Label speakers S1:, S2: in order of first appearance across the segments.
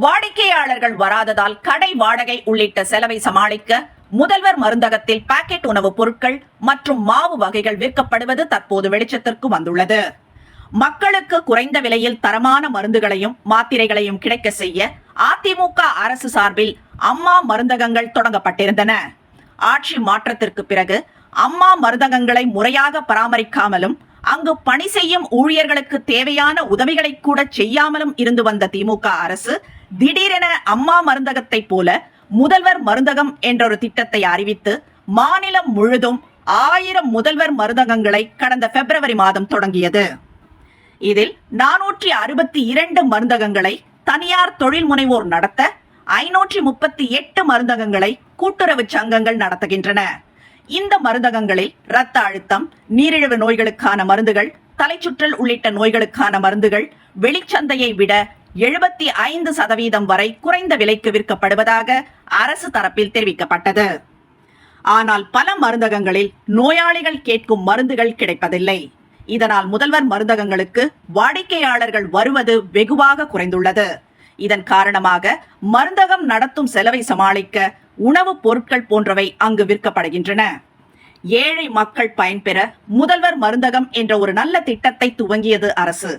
S1: வாடிக்கையாளர்கள் வராததால் கடை வாடகை உள்ளிட்ட செலவை சமாளிக்க முதல்வர் மருந்தகத்தில் பாக்கெட் உணவுப் பொருட்கள் மற்றும் மாவு வகைகள் விற்கப்படுவது தற்போது வெளிச்சத்திற்கு வந்துள்ளது. மக்களுக்கு குறைந்த விலையில் தரமான மருந்துகளையும் மாத்திரைகளையும் கிடைக்க செய்ய அதிமுக அரசு சார்பில் அம்மா மருந்தகங்கள் தொடங்கப்பட்டிருந்தன. ஆட்சி மாற்றத்திற்கு பிறகு அம்மா மருந்தகங்களை முறையாக பராமரிக்காமலும் அங்கு பணி செய்யும் ஊழியர்களுக்கு தேவையான உதவிகளை கூட செய்யாமலும் இருந்து வந்த திமுக அரசு திடீரென அம்மா மருந்தகத்தை போல முதல்வர் மருந்தகம் என்றொரு திட்டத்தை அறிவித்து மாநிலம் முழுதும் 1000 முதல்வர் மருந்தகங்களை கடந்த பிப்ரவரி மாதம் தொடங்கியது. இதில் 462 மருந்தகங்களை தனியார் தொழில் முனைவோர் நடத்த 538 மருந்தகங்களை கூட்டுறவு சங்கங்கள் நடத்துகின்றன. இந்த மருந்தகங்களில் இரத்த அழுத்தம், நீரிழிவு நோய்களுக்கான மருந்துகள், தலைச்சுற்றல் உள்ளிட்ட நோய்களுக்கான மருந்துகள் வெளிச்சந்தையை விட 75% வரை குறைந்த விலைக்கு விற்கப்படுவதாக அரசு தரப்பில் தெரிவிக்கப்பட்டது. ஆனால் பல மருந்தகங்களில் நோயாளிகள் கேட்கும் மருந்துகள் கிடைப்பதில்லை. இதனால் முதல்வர் மருந்தகங்களுக்கு வாடிக்கையாளர்கள் வருவது வெகுவாக குறைந்துள்ளது. இதன் காரணமாக மருந்தகம் நடத்தும் செலவை சமாளிக்க உணவுப் பொருட்கள் போன்றவை அங்கு விற்கப்படுகின்றன. ஏழை மக்கள் பயன்பெற முதல்வர் மருந்தகம் என்ற ஒரு நல்ல திட்டத்தை துவங்கியது அரசு.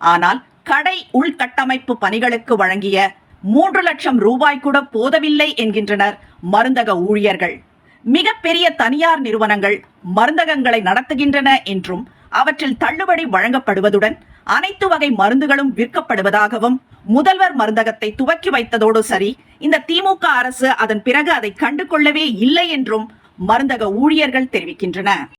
S1: ஆனால் கடை உள்கட்டமைப்பு பணிகளுக்கு வழங்கிய 3 லட்சம் ரூபாய் கூட போதவில்லை என்கின்றனர் மருந்தக ஊழியர்கள். மிகப்பெரிய தனியார் நிறுவனங்கள் மருந்தகங்களை நடத்துகின்றன என்றும் அவற்றில் தள்ளுபடி வழங்கப்படுவதுடன் அனைத்து வகை மருந்துகளும் விற்கப்படுவதாகவும் முதல்வர் மருந்தகத்தை துவக்கி வைத்ததோடு சரி, இந்த திமுக அரசு அதன் பிறகு அதை கண்டுகொள்ளவே இல்லை என்றும் மருந்தக ஊழியர்கள் தெரிவிக்கின்றனர்.